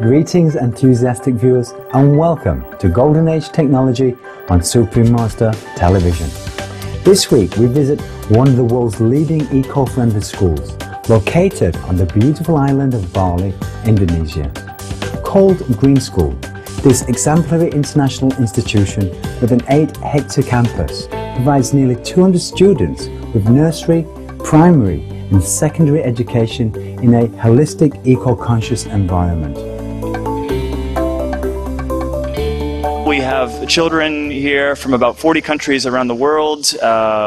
Greetings enthusiastic viewers and welcome to Golden Age Technology on Supreme Master Television. This week we visit one of the world's leading eco-friendly schools located on the beautiful island of Bali, Indonesia. Called Green School, this exemplary international institution with an 8-hectare campus provides nearly 200 students with nursery, primary and secondary education in a holistic eco-conscious environment. We have children here from about 40 countries around the world,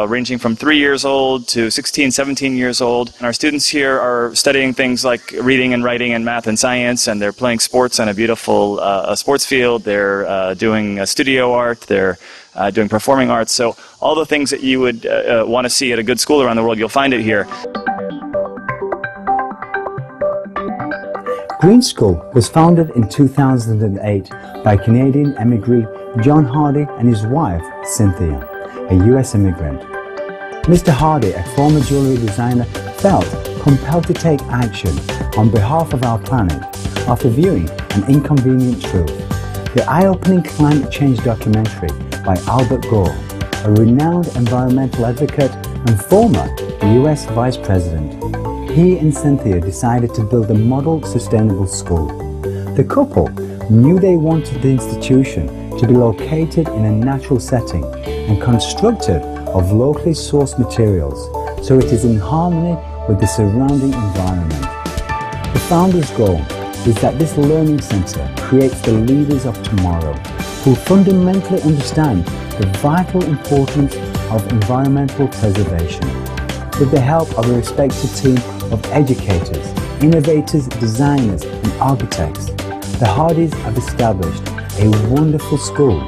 ranging from 3 years old to 16, 17 years old. And our students here are studying things like reading and writing and math and science, and they're playing sports on a beautiful sports field. They're doing studio art. They're doing performing arts. So all the things that you would want to see at a good school around the world, you'll find it here. Green School was founded in 2008 by Canadian emigrant John Hardy and his wife Cynthia, a US immigrant. Mr. Hardy, a former jewelry designer, felt compelled to take action on behalf of our planet after viewing an inconvenient truth. The eye-opening climate change documentary by Albert Gore, a renowned environmental advocate and former US Vice President. He and Cynthia decided to build a model sustainable school. The couple knew they wanted the institution to be located in a natural setting and constructed of locally sourced materials, so it is in harmony with the surrounding environment. The founder's goal is that this learning centre creates the leaders of tomorrow who fundamentally understand the vital importance of environmental preservation. With the help of a respected team of educators, innovators, designers and architects, the Hardys have established a wonderful school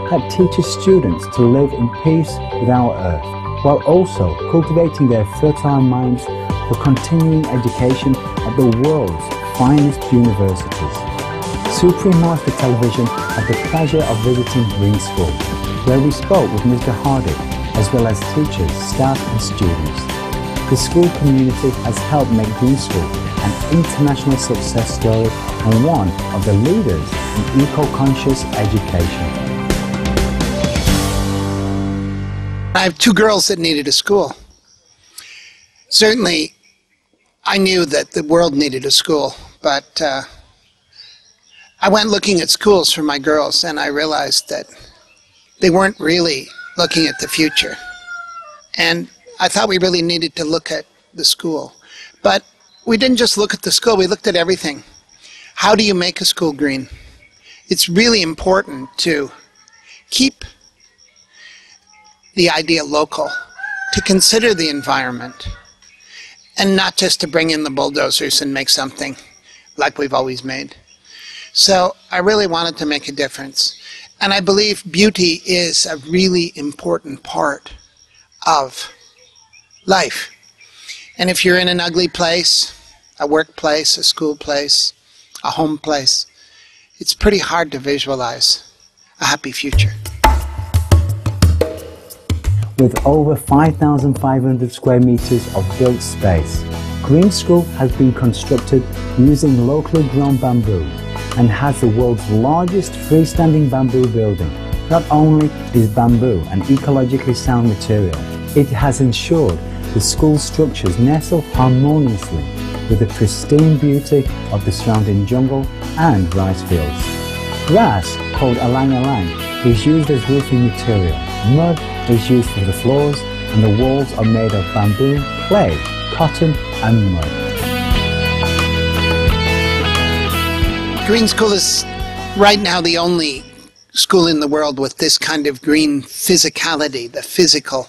that teaches students to live in peace with our earth, while also cultivating their fertile minds for continuing education at the world's finest universities. Supreme Master Television had the pleasure of visiting Green School, where we spoke with Mr. Hardy, as well as teachers, staff and students. The school community has helped make Green School an international success story and one of the leaders in eco-conscious education. I have two girls that needed a school. Certainly, I knew that the world needed a school, but I went looking at schools for my girls and I realized that they weren't really looking at the future. And I thought we really needed to look at the school. But we didn't just look at the school, we looked at everything. How do you make a school green? It's really important to keep the idea local, to consider the environment, and not just to bring in the bulldozers and make something like we've always made. So I really wanted to make a difference. And I believe beauty is a really important part of life. And if you're in an ugly place, a workplace, a school place, a home place, it's pretty hard to visualize a happy future. With over 5,500 square meters of built space, Green School has been constructed using locally grown bamboo and has the world's largest freestanding bamboo building. Not only is bamboo an ecologically sound material, it has ensured the school structures nestle harmoniously with the pristine beauty of the surrounding jungle and rice fields. Grass, called alang-alang, is used as roofing material. Mud is used for the floors and the walls are made of bamboo, clay, cotton and mud. Green School is right now the only school in the world with this kind of green physicality, the physical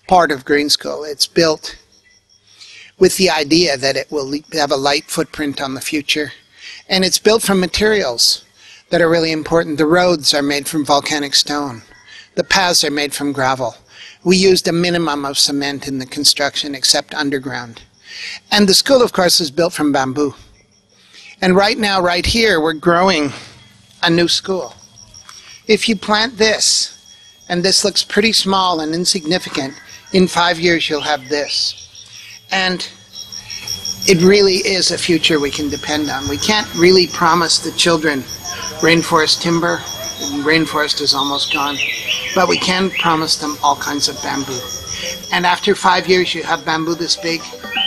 part of Green School. It's built with the idea that it will have a light footprint on the future. And it's built from materials that are really important. The roads are made from volcanic stone. The paths are made from gravel. We used a minimum of cement in the construction except underground. And the school, of course, is built from bamboo. And right now, right here, we're growing a new school. If you plant this and this looks pretty small and insignificant, in 5 years you'll have this. And it really is a future we can depend on. We can't really promise the children rainforest timber, and rainforest is almost gone, but we can promise them all kinds of bamboo. And after 5 years you have bamboo this big.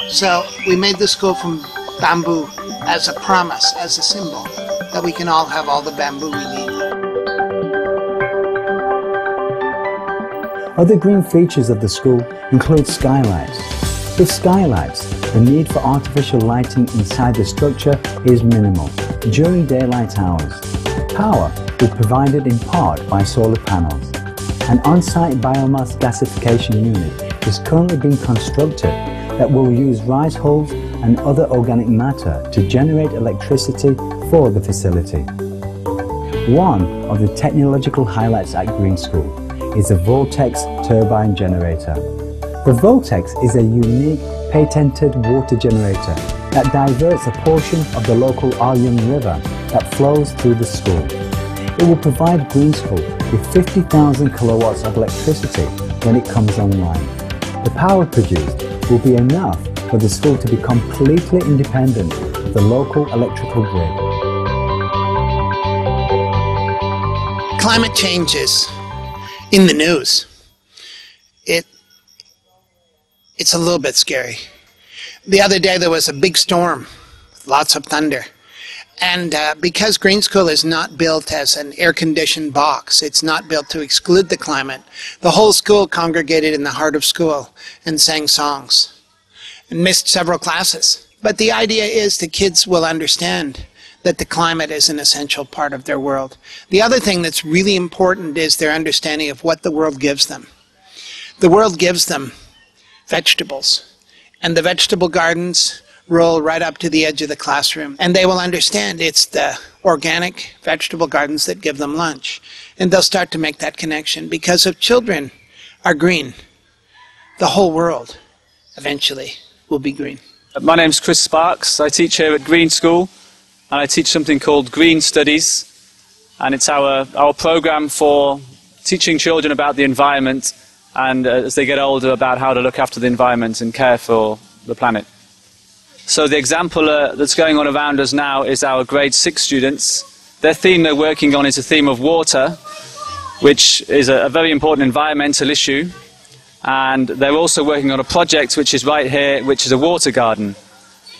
So we made the school from bamboo as a promise, as a symbol, that we can all have all the bamboo we need. Other green features of the school include skylights. With skylights, the need for artificial lighting inside the structure is minimal during daylight hours. Power is provided in part by solar panels. An on-site biomass gasification unit is currently being constructed that will use rice hulls and other organic matter to generate electricity for the facility. One of the technological highlights at Green School is the Vortex turbine generator. The Vortex is a unique patented water generator that diverts a portion of the local Aryung River that flows through the school. It will provide Green School with 50,000 kilowatts of electricity when it comes online. The power produced will be enough for the school to be completely independent of the local electrical grid. Climate change is in the news. It's a little bit scary. The other day there was a big storm, with lots of thunder. And because Green School is not built as an air-conditioned box, it's not built to exclude the climate, the whole school congregated in the heart of school and sang songs and missed several classes. But the idea is the kids will understand that the climate is an essential part of their world. The other thing that's really important is their understanding of what the world gives them. The world gives them vegetables, and the vegetable gardens roll right up to the edge of the classroom, and they will understand it's the organic vegetable gardens that give them lunch, and they'll start to make that connection, because if children are green, the whole world eventually will be green. My name's Chris Sparks. I teach here at Green School, and I teach something called Green Studies, and it's our program for teaching children about the environment and as they get older about how to look after the environment and care for the planet. So the example that's going on around us now is our grade 6 students. Their theme they're working on is a theme of water, which is a very important environmental issue, and they're also working on a project which is right here, which is a water garden,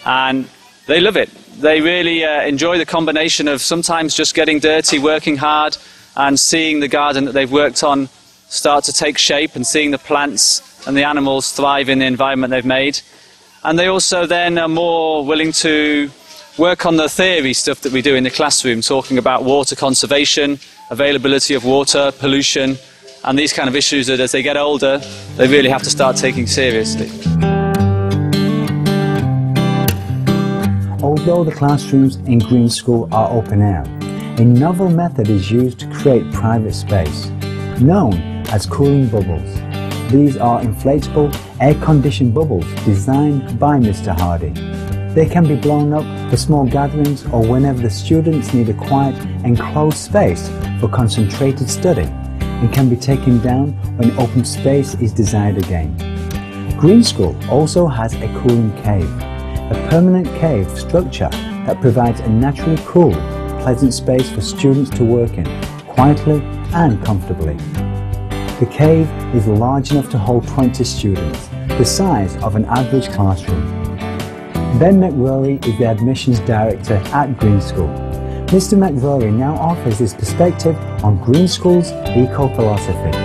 and they love it. They really enjoy the combination of sometimes just getting dirty, working hard, and seeing the garden that they've worked on start to take shape, and seeing the plants and the animals thrive in the environment they've made. And they also then are more willing to work on the theory stuff that we do in the classroom, talking about water conservation, availability of water, pollution, and these kind of issues that as they get older, they really have to start taking seriously. Although the classrooms in Green School are open air, a novel method is used to create private space, known as cooling bubbles. These are inflatable, air-conditioned bubbles designed by Mr. Hardy. They can be blown up for small gatherings or whenever the students need a quiet, enclosed space for concentrated study, and can be taken down when open space is desired again. Green School also has a cooling cave, a permanent cave structure that provides a naturally cool, pleasant space for students to work in, quietly and comfortably. The cave is large enough to hold 20 students, the size of an average classroom. Ben McRory is the admissions director at Green School. Mr. McRory now offers his perspective on Green School's eco-philosophy.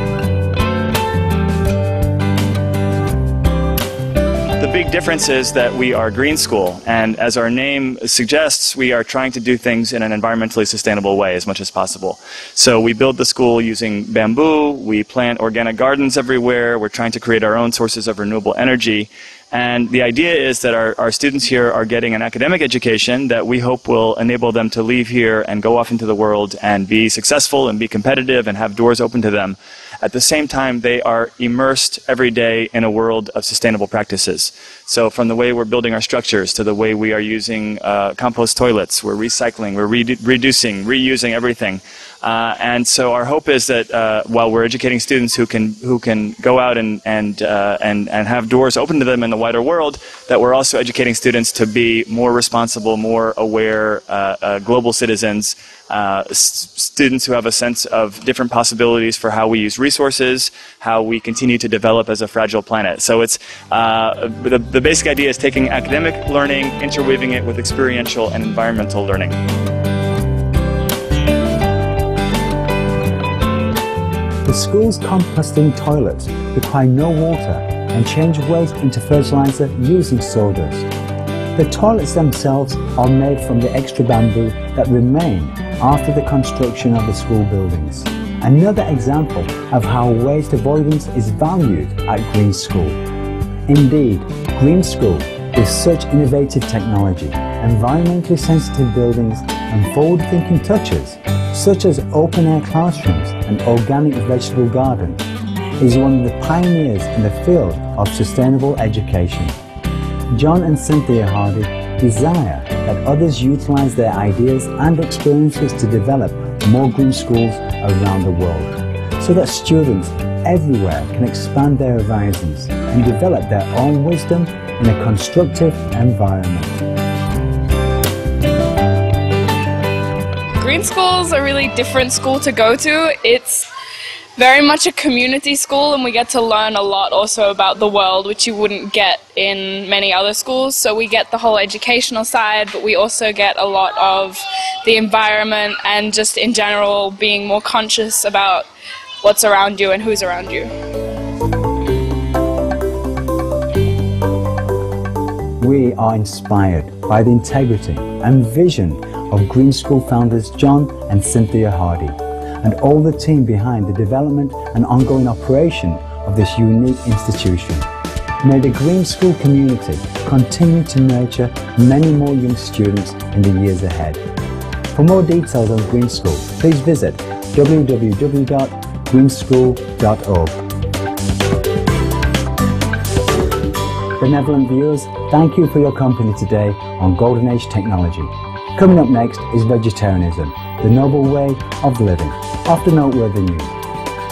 The big difference is that we are Green School, and as our name suggests, we are trying to do things in an environmentally sustainable way as much as possible. So we build the school using bamboo, we plant organic gardens everywhere, we're trying to create our own sources of renewable energy, and the idea is that our students here are getting an academic education that we hope will enable them to leave here and go off into the world and be successful and be competitive and have doors open to them. At the same time, they are immersed every day in a world of sustainable practices. So from the way we're building our structures to the way we are using compost toilets, we're recycling, we're reducing, reusing everything. And so our hope is that while we're educating students who can go out and have doors open to them in the wider world, that we're also educating students to be more responsible, more aware global citizens, students who have a sense of different possibilities for how we use resources, how we continue to develop as a fragile planet. So it's the basic idea is taking academic learning, interweaving it with experiential and environmental learning. The school's composting toilets require no water and change waste into fertilizer using sawdust. The toilets themselves are made from the extra bamboo that remained after the construction of the school buildings. Another example of how waste avoidance is valued at Green School. Indeed, Green School, with such innovative technology, environmentally sensitive buildings and forward-thinking touches, such as open-air classrooms and organic vegetable gardens, is one of the pioneers in the field of sustainable education. John and Cynthia Hardy desire that others utilize their ideas and experiences to develop more green schools around the world, so that students everywhere can expand their horizons and develop their own wisdom in a constructive environment. Green School is a really different school to go to. It's very much a community school, and we get to learn a lot also about the world, which you wouldn't get in many other schools. So we get the whole educational side, but we also get a lot of the environment and just in general being more conscious about what's around you and who's around you. We are inspired by the integrity and vision of Green School founders John and Cynthia Hardy, and all the team behind the development and ongoing operation of this unique institution. May the Green School community continue to nurture many more young students in the years ahead. For more details on Green School, please visit www.greenschool.org. Benevolent viewers, thank you for your company today on Golden Age Technology. Coming up next is vegetarianism, the noble way of living, often noteworthy news.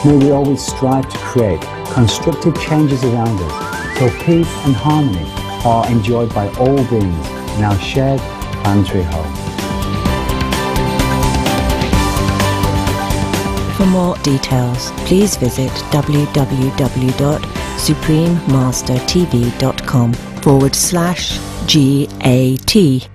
May we always strive to create constructive changes around us, so peace and harmony are enjoyed by all beings in our shared planetary home. For more details, please visit www.suprememastertv.com/GAT.